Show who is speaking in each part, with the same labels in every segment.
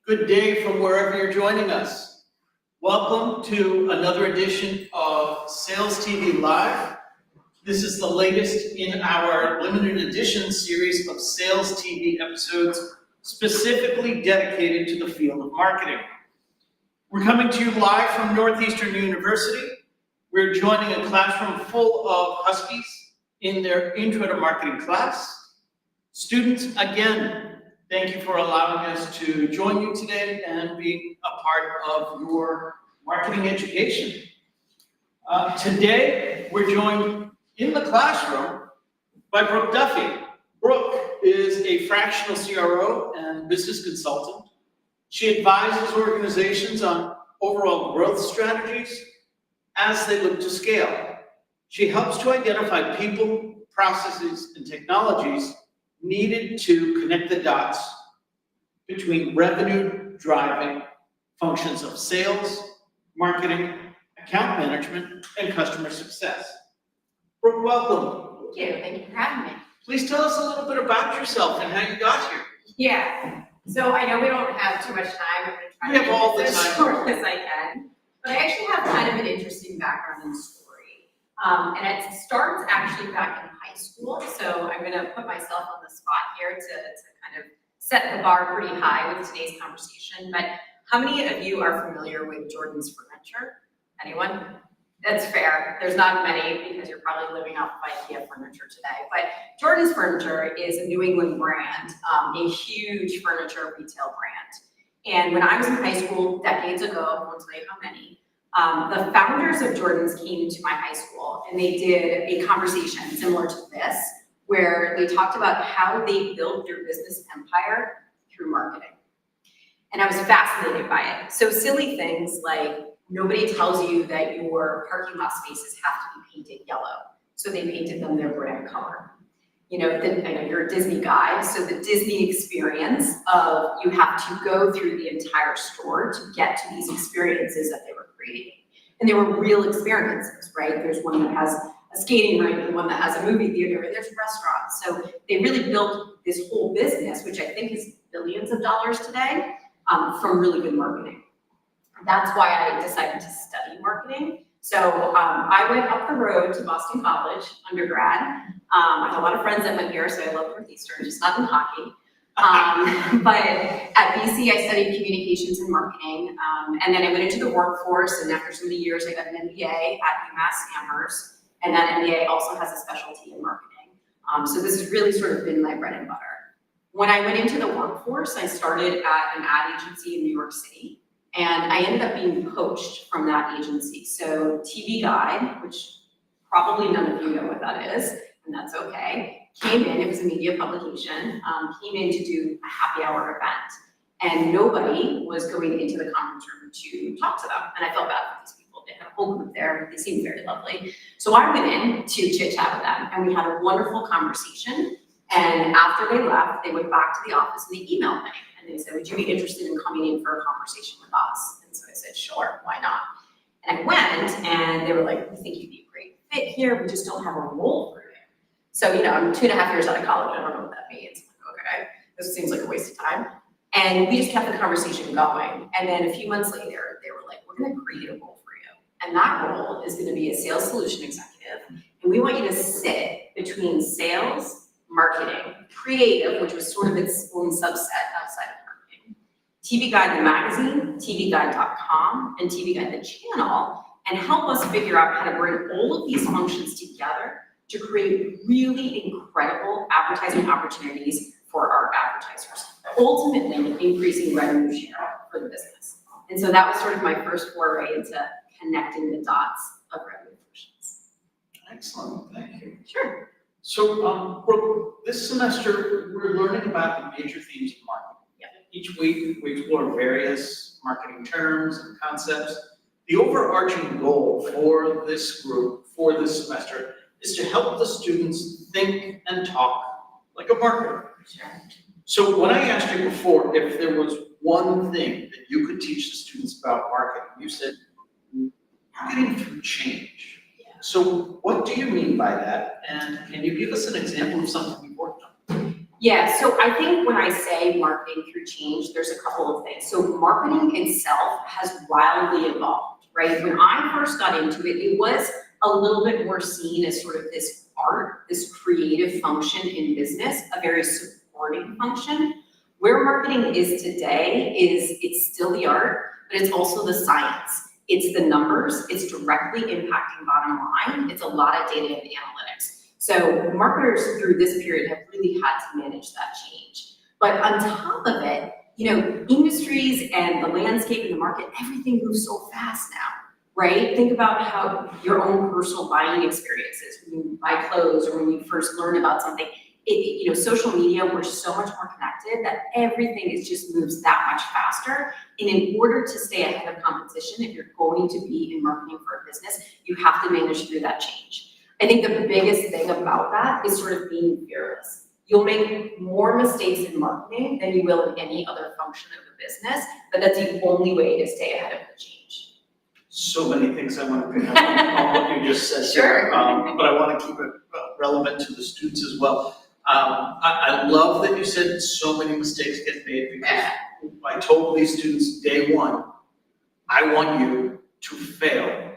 Speaker 1: Good day from wherever you're joining us. Welcome to another edition of Sales TV Live. This is the latest in our limited edition series of Sales TV episodes specifically dedicated to the field of marketing. We're coming to you live from Northeastern University. We're joining a classroom full of Huskies in their Intro to Marketing class. Students, again, thank you for allowing us to join you today and be a part of your marketing education. Today, we're joined in the classroom by Brooke Duffy. Brooke is a fractional CRO and business consultant. She advises organizations on overall growth strategies as they look to scale. She helps to identify people, processes, and technologies needed to connect the dots between revenue-driving functions of sales, marketing, account management, and customer success. Brooke, welcome.
Speaker 2: Thank you. Thank you for having me.
Speaker 1: Please tell us a little bit about yourself and how you got here.
Speaker 2: Yeah. So I know we don't have too much time. I'm going to try
Speaker 1: We
Speaker 2: to
Speaker 1: have all
Speaker 2: make
Speaker 1: the
Speaker 2: this as
Speaker 1: time.
Speaker 2: short as I can. But I actually have kind of an interesting background and story. And it starts actually back in high school. So I'm going to put myself on the spot here to kind of set the bar pretty high with today's conversation. But how many of you are familiar with Jordan's Furniture? Anyone? That's fair. There's not many because you're probably living off of IKEA furniture today. But Jordan's Furniture is a New England brand, a huge furniture retail brand. And when I was in high school decades ago, I won't tell you how many, the founders of Jordan's came to my high school and they did a conversation similar to this, where they talked about how they built their business empire through marketing. And I was fascinated by it. So silly things like nobody tells you that your parking lot spaces have to be painted yellow. So they painted them their brand color. You know, I know you're a Disney guy, so the Disney experience of you have to go through the entire store to get to these experiences that they were creating. And they were real experiences, right? There's one that has a skating rink and one that has a movie theater and there's restaurants. So they really built this whole business, which I think is billions of dollars today, from really good marketing. That's why I decided to study marketing. So I went up the road to Boston College, undergrad. I have a lot of friends that went here, so I love Northeastern, just not in hockey. But at BC, I studied communications and marketing. And then I went into the workforce, and after so many years, I got an MBA at UMass Amherst. And that MBA also has a specialty in marketing. So this has really sort of been my bread and butter. When I went into the workforce, I started at an ad agency in New York City. And I ended up being poached from that agency. So TV Guide, which probably none of you know what that is, and that's okay, came in, it was a media publication, came in to do a happy hour event. And nobody was going into the conference room to talk to them. And I felt bad for these people. They had a whole group there. They seemed very lovely. So I went in to chit chat with them and we had a wonderful conversation. And after they left, they went back to the office and they emailed me. And they said, would you be interested in coming in for a conversation with us? And so I said, sure, why not? And I went and they were like, we think you'd be a great fit here. We just don't have a role for you. So, you know, I'm 2.5 years out of college. I don't know what that means. I'm like, okay, this seems like a waste of time. And we just kept the conversation going. And then a few months later, they were like, we're going to create a role for you. And that role is going to be a sales solution executive. And we want you to sit between sales, marketing, creative, which was sort of its own subset outside of marketing, TV Guide the magazine, tvguide.com, and TV Guide the channel, and help us figure out how to bring all of these functions together to create really incredible advertising opportunities for our advertisers, ultimately increasing revenue share for the business. And so that was sort of my first foray into connecting the dots of revenue functions.
Speaker 1: Excellent, thank you.
Speaker 2: Sure.
Speaker 1: So, Brooke, this semester, we're learning about the major themes of marketing.
Speaker 2: Yep.
Speaker 1: Each week, we explore various marketing terms and concepts. The overarching goal for this group, for this semester, is to help the students think and talk like a marketer.
Speaker 2: Sure.
Speaker 1: So when I asked you before if there was one thing that you could teach the students about marketing, you said marketing through change. So what do you mean by that? And can you give us an example of something you've worked on?
Speaker 2: Yeah, so I think when I say marketing through change, there's a couple of things. So marketing itself has wildly evolved, right? When I first got into it, it was a little bit more seen as sort of this art, this creative function in business, a very supporting function. Where marketing is today is it's still the art, but it's also the science. It's the numbers, it's directly impacting bottom line, it's a lot of data and analytics. So marketers through this period have really had to manage that change. But on top of it, industries and the landscape in the market, everything moves so fast now, right? Think about how your own personal buying experiences, when you buy clothes or when you first learn about something, social media, we're so much more connected that everything just moves that much faster. And in order to stay ahead of competition, if you're going to be in marketing for a business, you have to manage through that change. I think the biggest thing about that is sort of being fearless. You'll make more mistakes in marketing than you will in any other function of the business, but that's the only way to stay ahead of the change.
Speaker 1: So many things I want to pick up on what you just said.
Speaker 2: Sure.
Speaker 1: But I want to keep it relevant to the students as well. I love that you said so many mistakes get made, because I told these students day one, I want you to fail.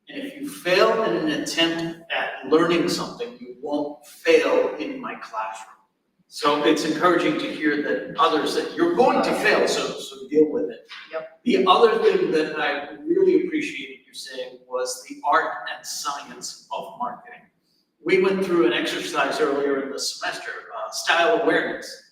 Speaker 1: And if you fail in an attempt at learning something, you won't fail in my classroom. So it's encouraging to hear that you're going to fail, so deal with it.
Speaker 2: Yep.
Speaker 1: The other thing that I really appreciated you saying was the art and science of marketing. We went through an exercise earlier in the semester, style awareness,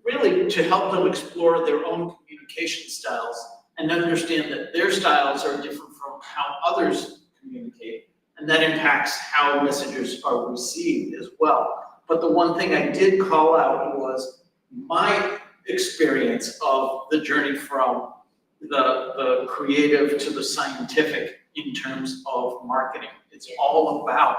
Speaker 1: really to help them explore their own communication styles and understand that their styles are different from how others communicate, and that impacts how messages are received as well. But the one thing I did call out was my experience of the journey from the creative to the scientific in terms of marketing. It's all about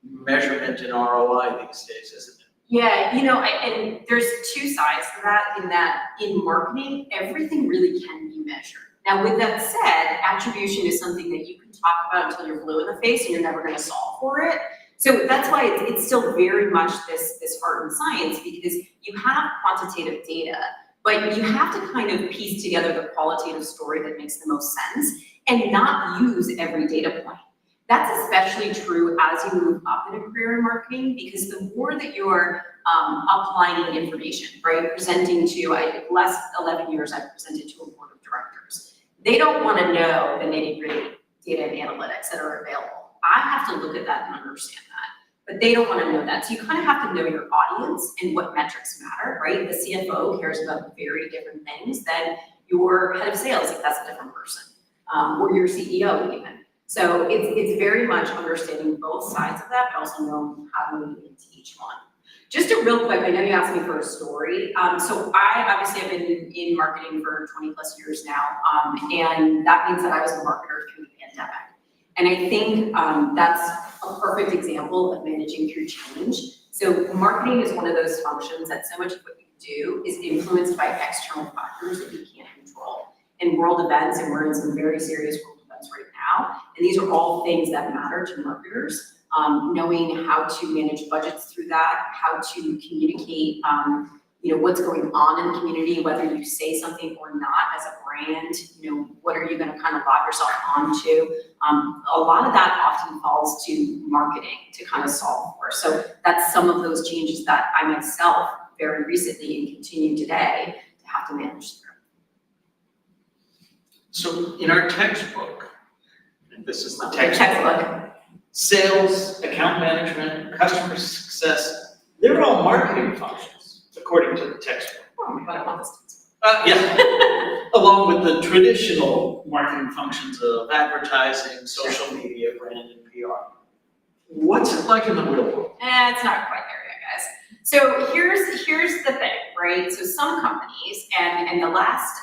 Speaker 1: measurement and ROI these days, isn't it?
Speaker 2: Yeah, and there's two sides to that, in marketing, everything really can be measured. Now, with that said, attribution is something that you can talk about until you're blue in the face and you're never going to solve for it. So that's why it's still very much this art and science, because you have quantitative data, but you have to kind of piece together the qualitative story that makes the most sense and not use every data point. That's especially true as you move up in a career in marketing, because the more that you're uplining information, right, presenting to, the last 11 years I've presented to a board of directors. They don't want to know the nitty-gritty data and analytics that are available. I have to look at that and understand that, but they don't want to know that. So you kind of have to know your audience and what metrics matter, right? The CFO cares about very different things than your head of sales, if that's a different person, or your CEO even. So it's very much understanding both sides of that, but also knowing how to move into each one. Just a real quick, I know you asked me for a story. So I obviously have been in marketing for 20 plus years now, and that means that I was a marketer through the pandemic. And I think that's a perfect example of managing through change. So marketing is one of those functions that so much of what you do is influenced by external factors that you can't control. In world events, and we're in some very serious world events right now, and these are all things that matter to marketers. Knowing how to manage budgets through that, how to communicate, what's going on in the community, whether you say something or not as a brand, what are you going to kind of lock yourself onto? A lot of that often falls to marketing to kind of solve for. So that's some of those changes that I myself very recently and continue today to have to manage through.
Speaker 1: So in our textbook, and this is the textbook. Sales, account management, customer success, they're all marketing functions, according to the textbook. Along with the traditional marketing functions of advertising, social media, brand, and PR. What's it like in the real world?
Speaker 2: It's not quite there yet, guys. So here's the thing, right? So some companies, and the last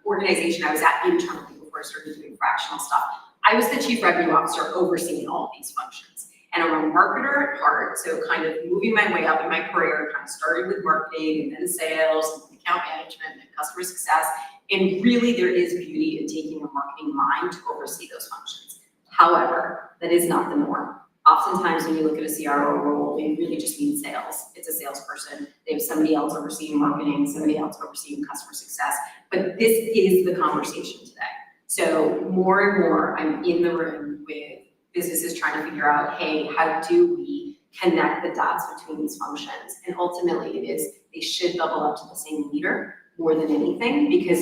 Speaker 2: organization I was at internally before I started doing fractional stuff, I was the chief revenue officer overseeing all of these functions. And I'm a marketer at heart, so kind of moving my way up in my career, kind of started with marketing and then sales, and account management and customer success. And really there is beauty in taking a marketing mind to oversee those functions. However, that is not the norm. Oftentimes when you look at a CRO role, they really just mean sales. It's a salesperson. They have somebody else overseeing marketing, somebody else overseeing customer success. But this is the conversation today. So more and more, I'm in the room with businesses trying to figure out, hey, how do we connect the dots between these functions? And ultimately it is, they should bubble up to the same leader more than anything, because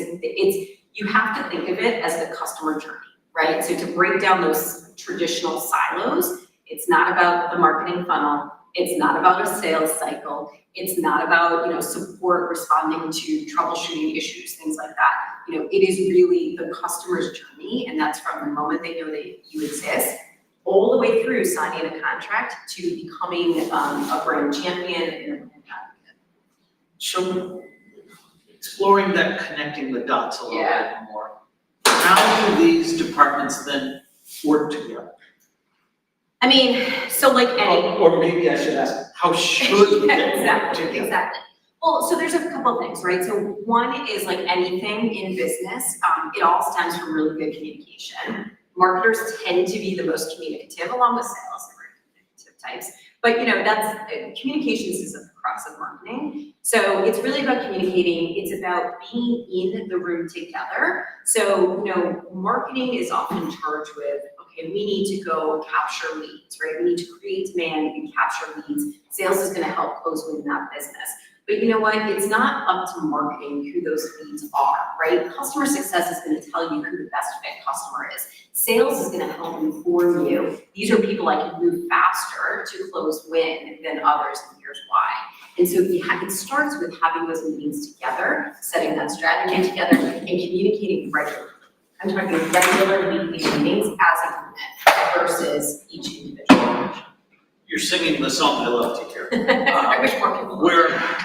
Speaker 2: you have to think of it as the customer journey, right? So to break down those traditional silos, it's not about the marketing funnel. It's not about a sales cycle. It's not about, support responding to troubleshooting issues, things like that. It is really the customer's journey, and that's from the moment they know that you exist, all the way through signing a contract to becoming a brand champion and a brand advocate.
Speaker 1: So exploring that, connecting the dots a little bit more, how do these departments then work together?
Speaker 2: I mean, so like any.
Speaker 1: Or maybe I should ask, how should they work together?
Speaker 2: Exactly. Well, so there's a couple of things, right? So one is like anything in business, it all stems from really good communication. Marketers tend to be the most communicative, along with sales, they're very communicative types. But that's communications is at the crux of marketing. So it's really about communicating. It's about being in the room together. So marketing is often charged with, okay, we need to go capture leads, right? We need to create demand and capture leads. Sales is going to help close win that business. But you know what? It's not up to marketing who those leads are, right? Customer success is going to tell you who the best fit customer is. Sales is going to help inform you. These are people I can move faster to close win than others, and here's why. And so it starts with having those meetings together, setting that strategy together, and communicating regularly. I'm talking regular weekly meetings as a unit versus each individual.
Speaker 1: You're singing the song I love to hear.
Speaker 2: I wish more people would.
Speaker 1: Where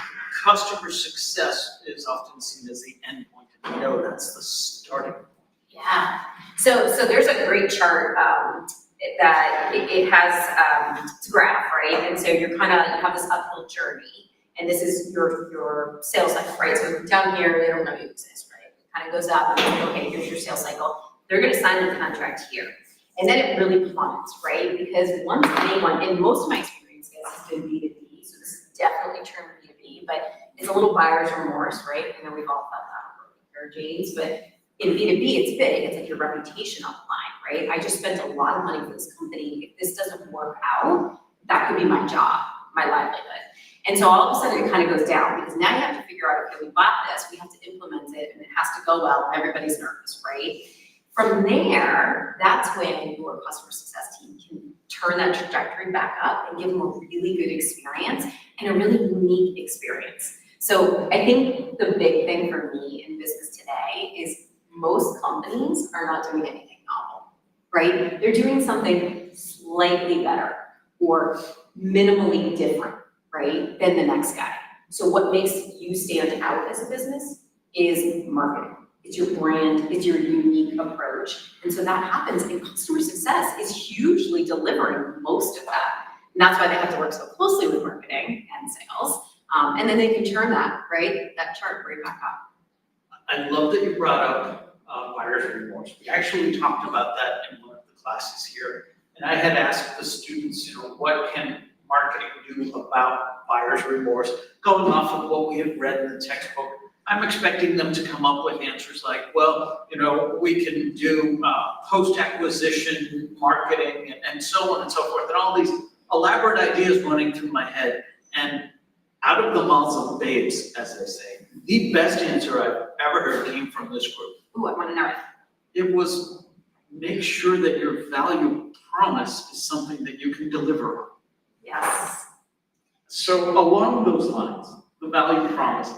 Speaker 1: customer success is often seen as the end point, and that's the starting point.
Speaker 2: Yeah. So there's a great chart that it has it's a graph, right? And so you have this uphill journey, and this is your sales cycle, right? So down here, they don't know you exist, right? It kind of goes up, and okay, here's your sales cycle. They're going to sign the contract here, and then it really plummets, right? Because once anyone, and most of my experience has been B2B, so this is definitely true in B2B, but it's a little buyer's remorse, right? We've all felt that with our jeans, but in B2B, it's big. It's like your reputation on the line, right? I just spent a lot of money for this company. If this doesn't work out, that could be my job, my livelihood. And so all of a sudden it kind of goes down, because now you have to figure out, okay, we bought this, we have to implement it, and it has to go well, and everybody's nervous, right? From there, that's when your customer success team can turn that trajectory back up and give them a really good experience and a really unique experience. So I think the big thing for me in business today is most companies are not doing anything novel, right? They're doing something slightly better or minimally different, right, than the next guy. So what makes you stand out as a business is marketing. It's your brand, it's your unique approach. And so that happens, and customer success is hugely delivering most of that. And that's why they have to work so closely with marketing and sales. And then they can turn that, right, that chart right back up.
Speaker 1: I love that you brought up buyer's remorse. We actually talked about that in one of the classes here. And I had asked the students, what can marketing do about buyer's remorse? Going off of what we had read in the textbook, I'm expecting them to come up with answers like, well, we can do post-acquisition marketing and so on and so forth, and all these elaborate ideas running through my head. And out of the mouths of babes, as they say, the best answer I've ever heard came from this group.
Speaker 2: Ooh, I want to know it.
Speaker 1: It was, make sure that your value promise is something that you can deliver on.
Speaker 2: Yes.
Speaker 1: So along those lines, the value promise,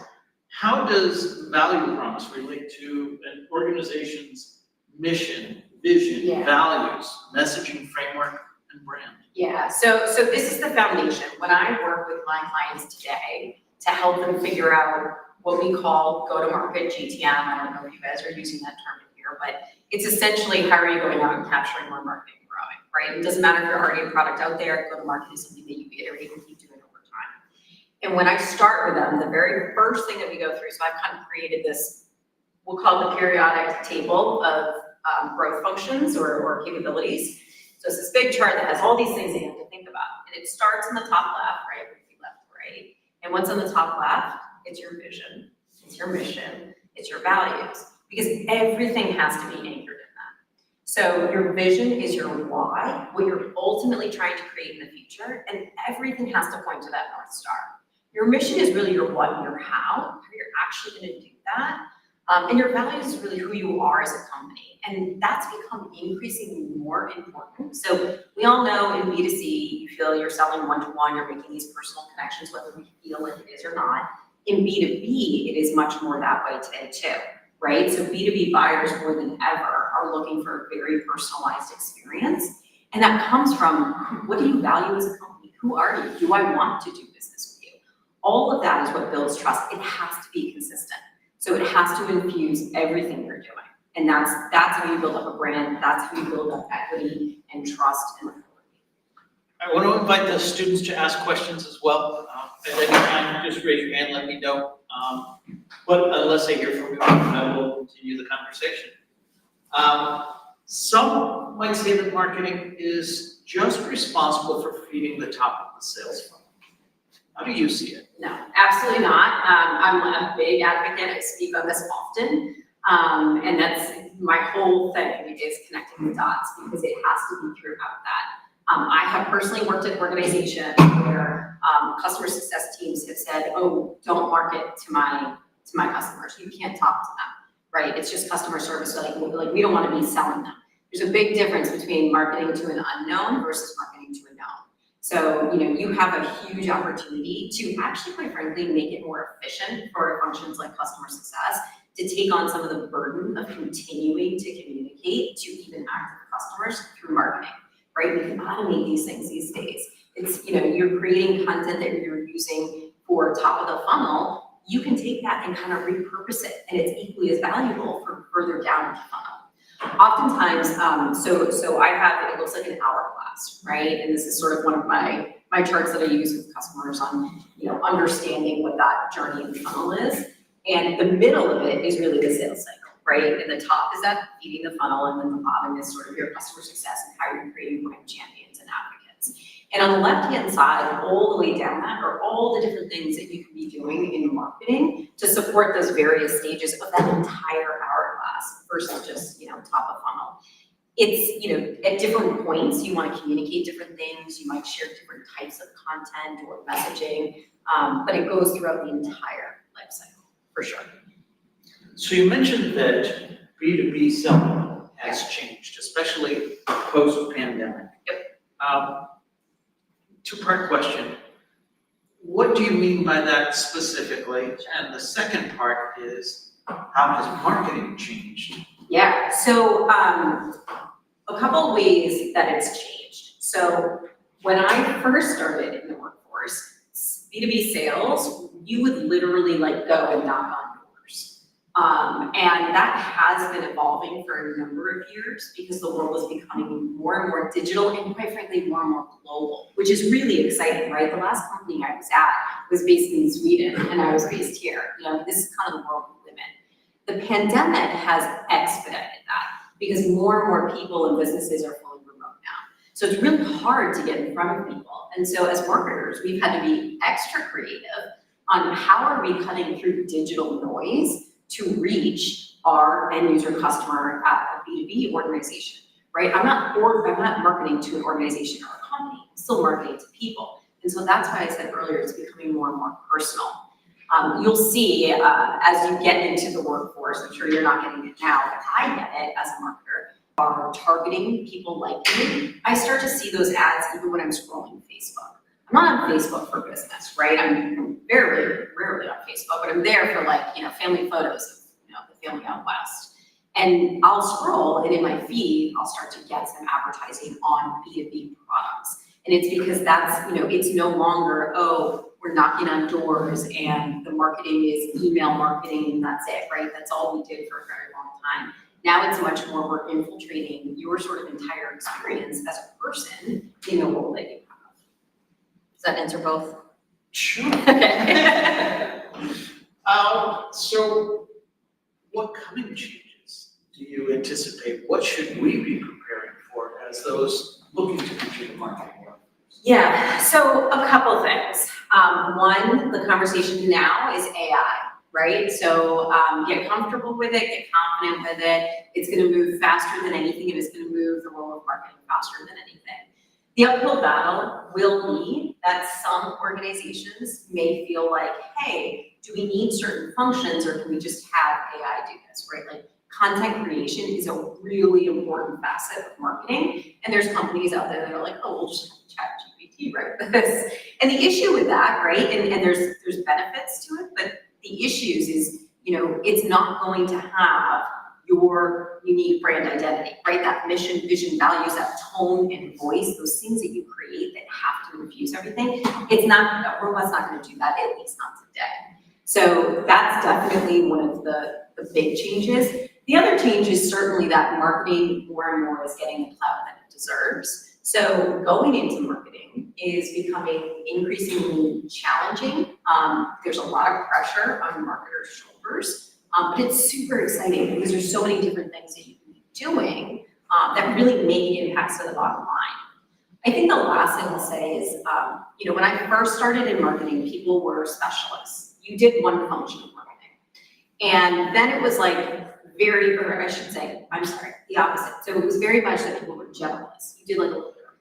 Speaker 1: how does value promise relate to an organization's mission, vision, values, messaging framework, and brand?
Speaker 2: Yeah, so this is the foundation. When I work with my clients today to help them figure out what we call go-to-market, GTM, I don't know if you guys are using that term in here, but it's essentially how are you going out and capturing more market and growing, right? It doesn't matter if you're already a product out there, go-to-market is something that you iterate and keep doing over time. And when I start with them, the very first thing that we go through, so I've kind of created this, we'll call it the periodic table of growth functions or capabilities. So it's this big chart that has all these things that you have to think about. And it starts in the top left, right? Left to right. And what's on the top left? It's your vision, it's your mission, it's your values. Because everything has to be anchored in that. So your vision is your why, what you're ultimately trying to create in the future, and everything has to point to that North Star. Your mission is really your what and your how you're actually going to do that. And your values is really who you are as a company. And that's become increasingly more important. So we all know in B2C, you feel you're selling one-to-one, you're making these personal connections, whether we feel like it is or not. In B2B, it is much more that way today too, right? So B2B buyers more than ever are looking for a very personalized experience. And that comes from, what do you value as a company? Who are you? Do I want to do business with you? All of that is what builds trust. It has to be consistent. So it has to infuse everything you're doing. And that's how you build up a brand. That's how you build up equity and trust and authority.
Speaker 1: I want to invite the students to ask questions as well. At any time, just raise your hand, let me know. But unless I hear from you, I will continue the conversation. Some might say that marketing is just responsible for feeding the top of the sales funnel. How do you see it?
Speaker 2: No, absolutely not. I'm a big advocate. I speak on this often. And that's my whole thing is connecting the dots because it has to be throughout that. I have personally worked at organizations where customer success teams have said, oh, don't market to my customers. You can't talk to them, right? It's just customer service. So like we don't want to be selling them. There's a big difference between marketing to an unknown versus marketing to a known. So, you have a huge opportunity to actually, quite frankly, make it more efficient for functions like customer success to take on some of the burden of continuing to communicate to even active customers through marketing, right? We can automate these things these days. It's, you're creating content that you're using for top of the funnel. You can take that and kind of repurpose it, and it's equally as valuable for further down the funnel. Oftentimes, so I have, it looks like an hourglass, right? And this is sort of one of my charts that I use with customers on, understanding what that journey in the funnel is. And the middle of it is really the sales cycle, right? And the top is that feeding the funnel, and then the bottom is sort of your customer success and how you're creating brand champions and advocates. And on the left-hand side, all the way down that are all the different things that you can be doing in marketing to support those various stages of that entire hourglass versus just, top of funnel. It's, at different points, you want to communicate different things. You might share different types of content or messaging, but it goes throughout the entire life cycle, for sure.
Speaker 1: So you mentioned that B2B selling has changed, especially post-pandemic.
Speaker 2: Yep.
Speaker 1: Two-part question. What do you mean by that specifically? And the second part is, how has marketing changed?
Speaker 2: Yeah, so a couple ways that it's changed. So when I first started in the workforce, B2B sales, you would literally go and knock on doors. And that has been evolving for a number of years because the world was becoming more and more digital and quite frankly, more and more global, which is really exciting, right? The last company I was at was based in Sweden and I was based here. This is kind of the world we live in. The pandemic has expedited that because more and more people and businesses are fully remote now. So it's really hard to get in front of people. And so as marketers, we've had to be extra creative on how are we cutting through digital noise to reach our end user customer at a B2B organization, right? I'm not marketing to an organization or a company, I'm still marketing to people. And so that's why I said earlier, it's becoming more and more personal. You'll see as you get into the workforce, I'm sure you're not getting it now, but I get it as a marketer, are targeting people like me. I start to see those ads even when I'm scrolling Facebook. I'm not on Facebook for business, right? I'm very rarely on Facebook, but I'm there for family photos of the family out west. And I'll scroll, and in my feed, I'll start to get some advertising on B2B products. And it's because that's, it's no longer, oh, we're knocking on doors and the marketing is email marketing and that's it, right? That's all we did for a very long time. Now it's much more we're infiltrating your sort of entire experience as a person in the role that you have. Does that answer both?
Speaker 1: Sure.
Speaker 2: Okay.
Speaker 1: So what coming changes do you anticipate? What should we be preparing for as those looking to enter the marketing world?
Speaker 2: Yeah, so a couple things. One, the conversation now is AI, right? So get comfortable with it, get confident with it. It's gonna move faster than anything, and it's gonna move the role of marketing faster than anything. The uphill battle will be that some organizations may feel like, hey, do we need certain functions or can we just have AI do this, right? Like content creation is a really important facet of marketing, and there's companies out there that are like, oh, we'll just have ChatGPT write this. And the issue with that, right, and there's benefits to it, but the issues is, it's not going to have your unique brand identity, right? That mission, vision, values, that tone and voice, those things that you create that have to infuse everything. It's not, a robot's not gonna do that, at least not today. So that's definitely one of the big changes. The other change is certainly that marketing more and more is getting the clout that it deserves. So going into marketing is becoming increasingly challenging. There's a lot of pressure on marketers' shoulders. But it's super exciting because there's so many different things that you can be doing that really make impacts to the bottom line. I think the last thing I'll say is, when I first started in marketing, people were specialists. You did one function of marketing. And then it was like the opposite. So it was very much that people were generalists. You did like a little bit of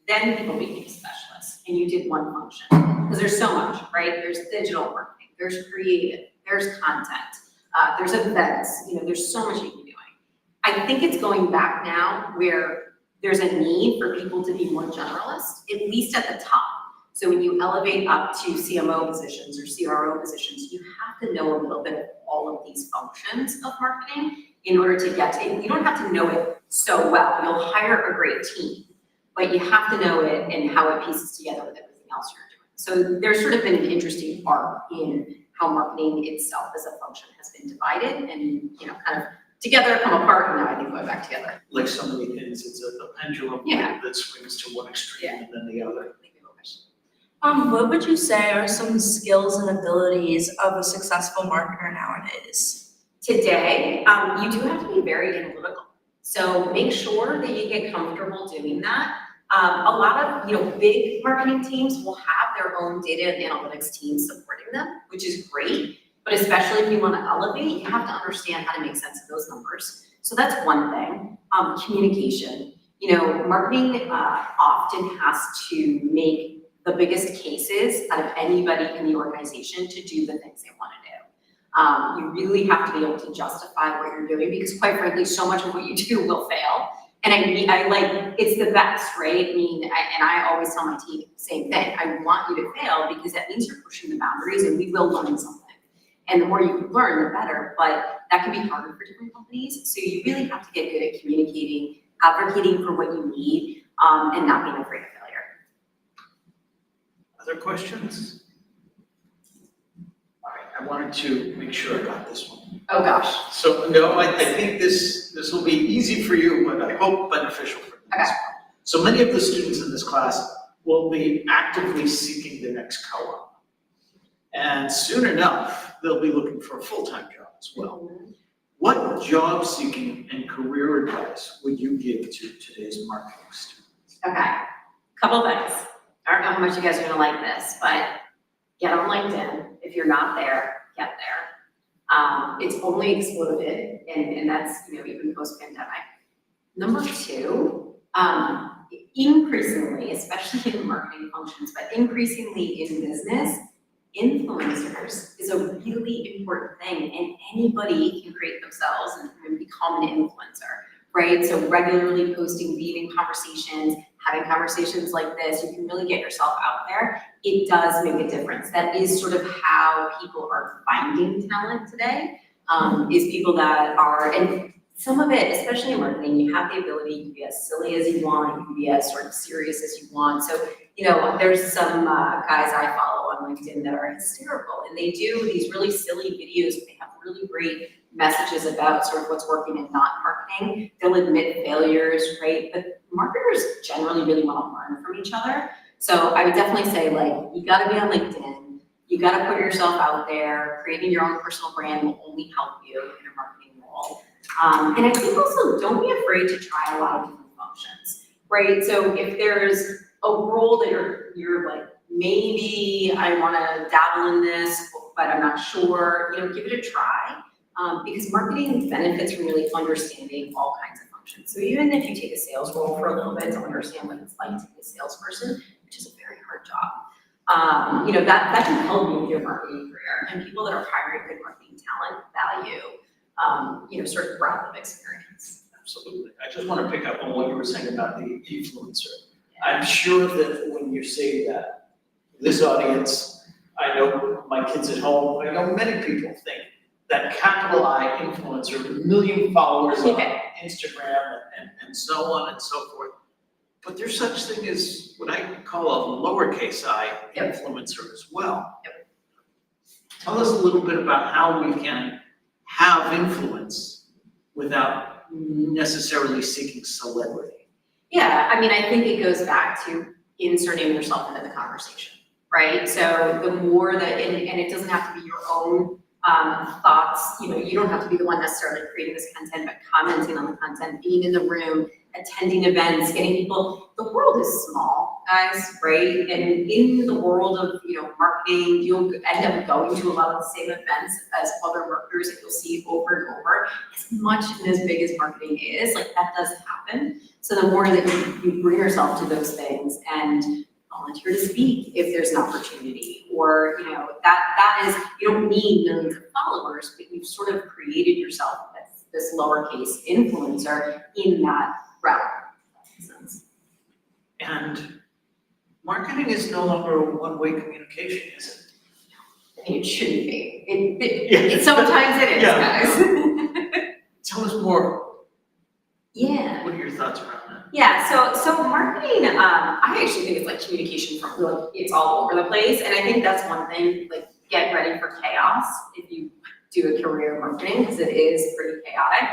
Speaker 2: everything. Then people became specialists and you did one function. Because there's so much, right? There's digital marketing, there's creative, there's content. There's events, there's so much you can be doing. I think it's going back now where there's a need for people to be more generalist, at least at the top. So when you elevate up to CMO positions or CRO positions, you have to know a little bit of all of these functions of marketing in order to get to it. You don't have to know it so well. You'll hire a great team, but you have to know it and how it pieces together with everything else you're doing. So there's sort of been an interesting arc in how marketing itself as a function has been divided and, kind of together come apart, and now I think going back together.
Speaker 1: Like so many things, it's a pendulum that swings to one extreme and then the other.
Speaker 3: What would you say are some skills and abilities of a successful marketer nowadays?
Speaker 2: Today, you do have to be very analytical. So make sure that you get comfortable doing that. A lot of big marketing teams will have their own data and analytics teams supporting them, which is great. But especially if you want to elevate, you have to understand how to make sense of those numbers. So that's one thing. Communication. Marketing often has to make the biggest cases out of anybody in the organization to do the things they want to do. You really have to be able to justify what you're doing because, quite frankly, so much of what you do will fail. And it's the best, right? And I always tell my team the same thing. I want you to fail because that means you're pushing the boundaries and we will learn something. And the more you can learn, the better, but that can be harder for different companies. So you really have to get good at communicating, advocating for what you need, and not being afraid of failure.
Speaker 1: Other questions? All right, I wanted to make sure I got this one.
Speaker 2: Oh gosh.
Speaker 1: So no, I think this will be easy for you, but I hope beneficial for you.
Speaker 2: Okay.
Speaker 1: So many of the students in this class will be actively seeking the next co-op. And soon enough, they'll be looking for a full-time job as well. What job seeking and career advice would you give to today's marketing students?
Speaker 2: Okay, couple things. I don't know how much you guys are gonna like this, but get on LinkedIn. If you're not there, get there. It's only exploded, and that's even post-pandemic. Number two, increasingly, especially in marketing functions, but increasingly in business, influencers is a really important thing, and anybody can create themselves and become an influencer, right? So regularly posting, being in conversations, having conversations like this, you can really get yourself out there. It does make a difference. That is sort of how people are finding talent today, is people that are, and some of it, especially in marketing, you have the ability, you can be as silly as you want, you can be as sort of serious as you want. So, there's some guys I follow on LinkedIn that are hysterical, and they do these really silly videos, but they have really great messages about sort of what's working and not marketing. They'll admit failures, right? But marketers generally really want to learn from each other. So I would definitely say, you gotta be on LinkedIn, you gotta put yourself out there. Creating your own personal brand will only help you in a marketing role. And I think also don't be afraid to try a lot of different functions, right? So if there's a role that you're like, maybe I wanna dabble in this, but I'm not sure, give it a try. Because marketing benefits from really understanding all kinds of functions. So even if you take a sales role for a little bit to understand what it's like to be a salesperson, which is a very hard job, that can help you with your marketing career. And people that are hiring good marketing talent value, certain breadth of experience.
Speaker 1: Absolutely. I just want to pick up on what you were saying about the influencer. I'm sure that when you say that, this audience, I know my kids at home, I know many people think that capital I influencer, 1 million followers on Instagram and so on and so forth. But there's such thing as what I call a lowercase I influencer as well.
Speaker 2: Yep.
Speaker 1: Tell us a little bit about how we can have influence without necessarily seeking celebrity.
Speaker 2: Yeah, I mean, I think it goes back to inserting yourself into the conversation, right? So the more that, and it doesn't have to be your own thoughts, you don't have to be the one necessarily creating this content, but commenting on the content, being in the room, attending events, getting people, the world is small, guys, right? And in the world of, marketing, you'll end up going to a lot of the same events as other marketers that you'll see over and over. As much and as big as marketing is, like that does happen. So the more that you bring yourself to those things and volunteer to speak if there's an opportunity, or that is, you don't need millions of followers, but you've sort of created yourself as this lowercase influencer in that realm.
Speaker 1: And marketing is no longer a one-way communication, is it?
Speaker 2: I mean, it shouldn't be. It sometimes it is, guys.
Speaker 1: Tell us more.
Speaker 2: Yeah.
Speaker 1: What are your thoughts around that?
Speaker 2: Yeah, so marketing, I actually think it's like communication from, like, it's all over the place. And I think that's one thing, like, get ready for chaos if you do a career in marketing, because it is pretty chaotic.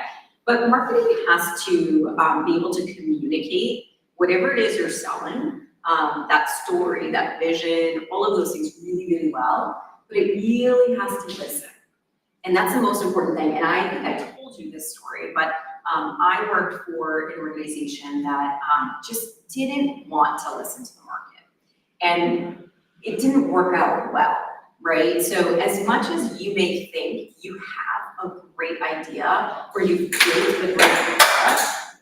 Speaker 2: But marketing has to be able to communicate whatever it is you're selling, that story, that vision, all of those things really, really well. But it really has to listen. And that's the most important thing. And I think I told you this story, but I worked for an organization that just didn't want to listen to the market. And it didn't work out well, right? So as much as you may think you have a great idea or you've built a great idea,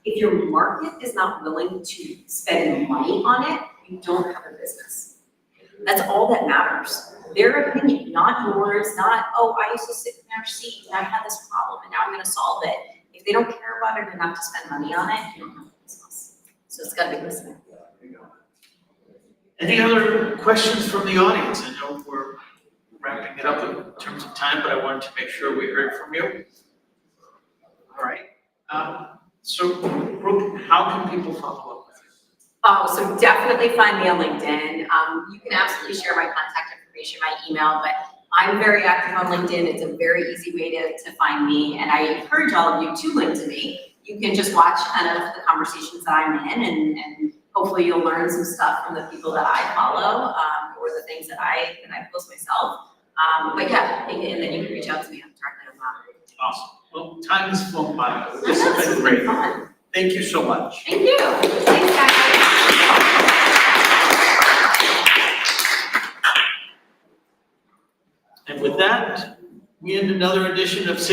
Speaker 2: if your market is not willing to spend money on it, you don't have a business. That's all that matters. Their opinion, not yours, not, oh, I used to sit in their seat and I had this problem and now I'm gonna solve it. If they don't care about it enough to spend money on it, you don't have a business. So it's gotta be listening.
Speaker 1: Any other questions from the audience? I know we're wrapping it up in terms of time, but I wanted to make sure we heard from you. All right. So, Brooke, how can people follow up with you?
Speaker 2: Oh, so definitely find me on LinkedIn. You can absolutely share my contact information, my email, but I'm very active on LinkedIn. It's a very easy way to find me, and I encourage all of you to link to me. You can just watch kind of the conversations that I'm in, and hopefully you'll learn some stuff from the people that I follow, or the things that I post myself. But yeah, and then you can reach out to me directly on that.
Speaker 1: Awesome. Well, time has flown by.
Speaker 2: I
Speaker 1: This
Speaker 2: know,
Speaker 1: has
Speaker 2: this
Speaker 1: been
Speaker 2: has
Speaker 1: great.
Speaker 2: been fun.
Speaker 1: Thank you so much.
Speaker 2: Thank you. Thanks, guys.
Speaker 1: And with that, we end another edition of